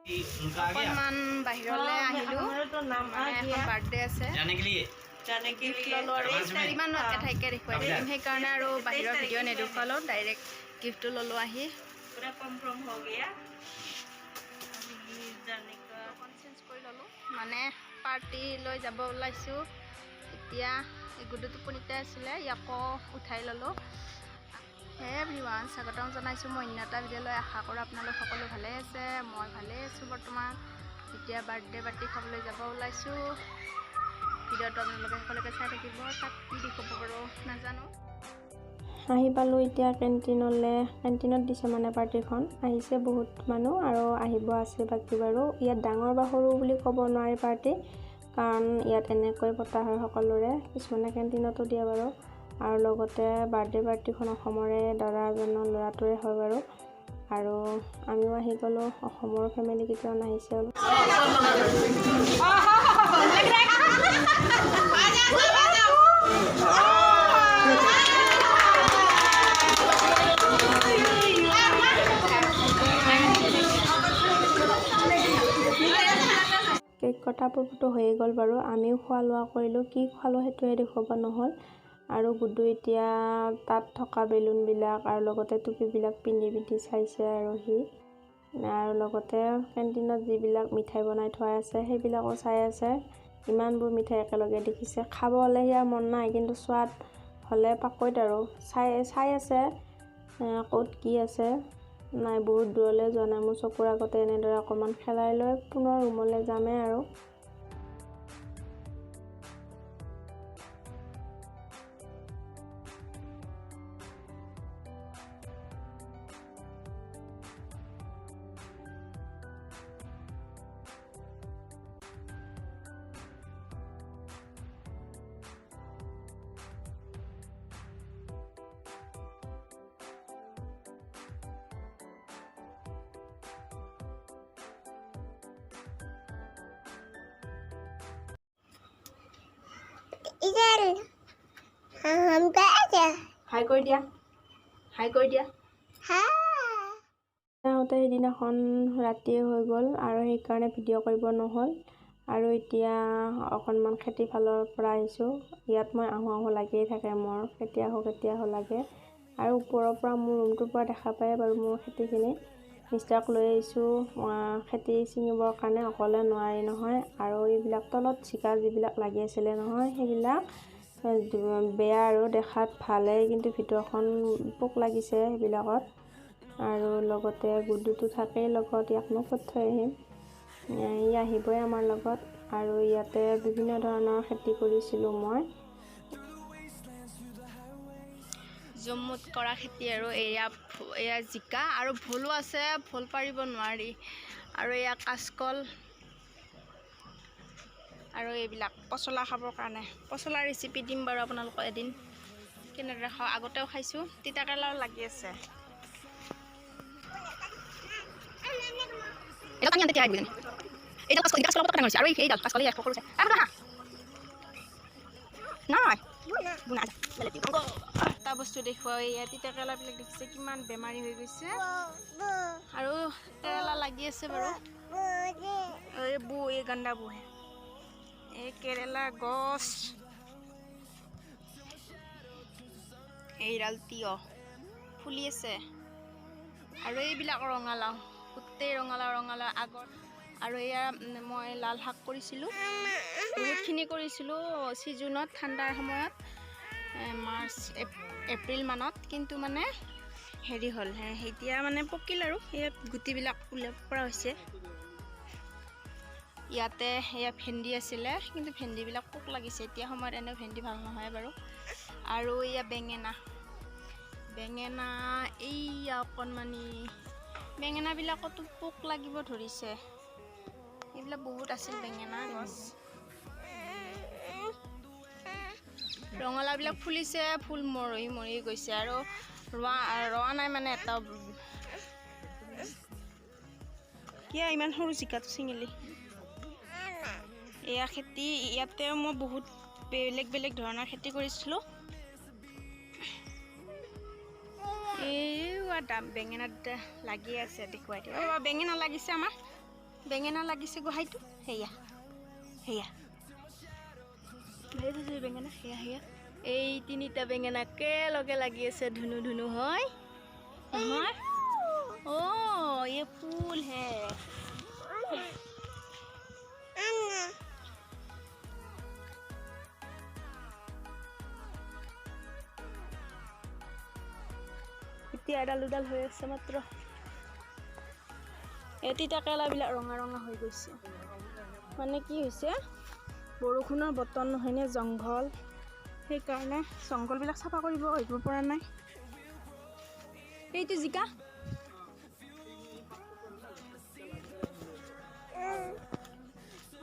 অকণমান বাহিৰলৈ আহিলোঁ, মানে এখন বাৰ্থডে আছে, গিফ্ট ল'লোঁ আৰু ইমান এঠাইকে দেখুৱাই দিম, সেইকাৰণে আৰু বাহিৰৰ ভিডিঅ' নেদেখুৱালোঁ, ডাইৰেক্ট গিফ্টটো ল'লোঁ আহি। চেঞ্জ কৰি ল'লোঁ, মানে পাৰ্টিলৈ যাব ওলাইছোঁ। এতিয়া এই গুডু টোপনিতে আছিলে, ইয়াকো উঠাই ল'লোঁ। হে এভৰিৱান, স্বাগতম জনাইছোঁ মই অন্য এটা ভিডিঅ'লৈ। আশা কৰোঁ আপোনালোক সকলো ভালে আছে, মই ভালে আছোঁ বৰ্তমান। এতিয়া বাৰ্থডে পাৰ্টি খাবলৈ যাব ওলাইছোঁ। ভিডিঅ'টো আপোনালোকে সকলোকে চাই থাকিব, তাত কি দেখুৱাব বাৰু নাজানো। আহি পালোঁ এতিয়া কেণ্টিনলৈ। কেণ্টিনত দিছে মানে পাৰ্টিখন, আহিছে বহুত মানুহ আৰু আহিব আছে বাকী বাৰু। ইয়াত ডাঙৰ বা সৰু বুলি ক'ব নোৱাৰি পাৰ্টি, কাৰণ ইয়াত এনেকৈ পতা হয় সকলোৰে, কিছুমানে কেণ্টিনতো দিয়ে বাৰু। আৰু লগতে বাৰ্থডে পাৰ্টিখন অসমৰে দাদা এজনৰ ল'ৰাটোৰে হয় বাৰু। আৰু আমিও আহি গ'লোঁ, অসমৰ ফেমিলি কেইটামান আহিছে অলপ। কেক কটা পৰ্বটো হৈয়ে গ'ল বাৰু, আমিও খোৱা লোৱা কৰিলোঁ। কি খোৱালোঁ সেইটোৱে দেখুৱাব নহ'ল। আৰু গুডু এতিয়া তাত থকা বেলুনবিলাক আৰু লগতে টুপিবিলাক পিন্ধি চাইছে আৰু সি। আৰু লগতে কেণ্টিনত যিবিলাক মিঠাই বনাই থোৱা আছে সেইবিলাকো চাই আছে। ইমানবোৰ মিঠাই একেলগে দেখিছে, খাব হ'লে ইয়াৰ মন নাই, কিন্তু সোৱাদ হ'লে পাকৈত আৰু চাই আছে ক'ত কি আছে। নাই, বহুত দূৰলৈ যোৱা নাই, মোৰ চকুৰ আগতে এনেদৰে অকণমান খেলাই লৈ পুনৰ ৰুমলৈ যামেই আৰু। হাই কৰি দিয়া, হাই কৰি দিয়া। সেইদিনাখন ৰাতিয়ে হৈ গ'ল আৰু সেইকাৰণে ভিডিঅ' কৰিব নহ'ল। আৰু এতিয়া অকণমান খেতি ফালৰ পৰা আহিছোঁ। ইয়াত মই আহোঁ লাগিয়ে থাকে, মোৰ কেতিয়া আহোঁ লাগে। আৰু ওপৰৰ পৰা মোৰ ৰুমটোৰ পৰা দেখা পায় বাৰু মোৰ খেতিখিনি। মিষ্টাৰক লৈ আহিছোঁ খেতি ছিঙিবৰ কাৰণে, অকলে নোৱাৰি নহয়। আৰু এইবিলাক তলত জিকা যিবিলাক লাগি আছিলে নহয়, সেইবিলাক বেয়া আৰু দেখাত ভালেই, কিন্তু ভিতৰখন পোক লাগিছে সেইবিলাকত। আৰু লগতে গুডুটো থাকেই লগত, ইয়াকনো ক'ত থৈ আহিম, ই আহিবই আমাৰ লগত। আৰু ইয়াতে বিভিন্ন ধৰণৰ খেতি কৰিছিলোঁ মই। জম্মুত কৰা খেতি আৰু এয়া জিকা আৰু ভোলো আছে, ভোল পাৰিব নোৱাৰি। আৰু এয়া কাচকল আৰু এইবিলাক পচলা খাবৰ কাৰণে। পচলা ৰেচিপি দিম বাৰু আপোনালোকক এদিন, কেনেদৰে খাওঁ। আগতেও খাইছোঁ। তিতা কেৰেলাও লাগি আছে। এটা বস্তু দেখুৱাই, ইয়াত তিতা কেৰেলাবিলাক দেখিছে কিমান বেমাৰী হৈ গৈছে। আৰু কেৰেলা লাগি আছে বাৰু, এই গন্দা বুহে, এই কেৰেলা গছ, এইডাল তিয়হ ফুলি আছে। আৰু এইবিলাক ৰঙালাও, গোটেই ৰঙালাও আগত। আৰু এয়া মই লাল শাক কৰিছিলোঁ, বহুতখিনি কৰিছিলোঁ ছিজনত, ঠাণ্ডাৰ সময়ত, মাৰ্চ এপ্ৰিল মানত। কিন্তু মানে হেৰি হ'ল, এতিয়া মানে পকিল আৰু ইয়াত গুটিবিলাক ওলাব পৰা হৈছে। ইয়াতে এয়া ভেন্দি আছিলে, কিন্তু ভেন্দিবিলাক পোক লাগিছে এতিয়া সময়ত, এনেও ভেন্দি ভাল নহয় বাৰু। আৰু এয়া বেঙেনা এইয়া অকণমানি বেঙেনাবিলাকতো পোক লাগিব ধৰিছে। এইবিলাক বহুত আছিল বেঙেনা গছ। ৰঙালাওবিলাক ফুলিছে, ফুল মৰি গৈছে। আৰু ৰোৱা নাই মানে এটাও। কিয় ইমান সৰু জিকাটো ছিঙিলি? এয়া খেতি, ইয়াতে মই বহুত বেলেগ ধৰণৰ খেতি কৰিছিলোঁ। এই বেঙেনা লাগি আছে, দেখুৱাই দিওঁ। বেঙেনা লাগিছে আমাৰ বেঙেনা লাগিছে গোহাইটো সেয়া সেয়া বেঙেনা সেয়া সেয়া এই তিনিটা বেঙেনা একেলগে লাগি আছে ধুনু ধুনু হয় নহয় ये फूल है এতিয়া এডাল দুডাল হৈ আছে মাত্ৰ এই তিতা কেৰেলাবিলাক ৰঙা ৰঙা হৈ গৈছে মানে কি হৈছে বৰষুণৰ বতৰ নহয়নে জংঘল সেইকাৰণে জংঘলবিলাক চাফা কৰিব পৰা নাই এইটো জিকা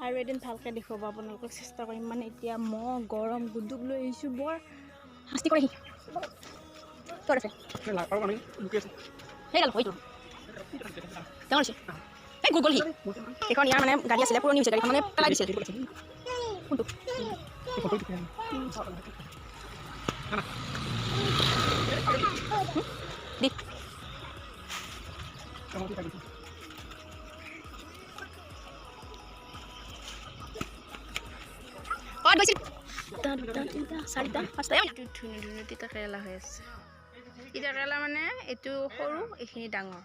আৰু এদিন ভালকৈ দেখুৱাব আপোনালোকক চেষ্টা কৰিম মানে এতিয়া মহ গৰম গুদুক লৈ আহিছোঁ বৰ শাস্তি কৰি ক'ত আছে সেইডাল হয়তো ডাঙৰ হৈছে এই গ'ল সি এইখন ইয়াৰ মানে গাড়ী আছিলে পুৰণি হৈছে গাড়ীখন মানে পেলাই দিছে কোনটো দি তিতা কেৰেলা হৈ আছে তিতা কেৰেলা মানে এইটো সৰু এইখিনি ডাঙৰ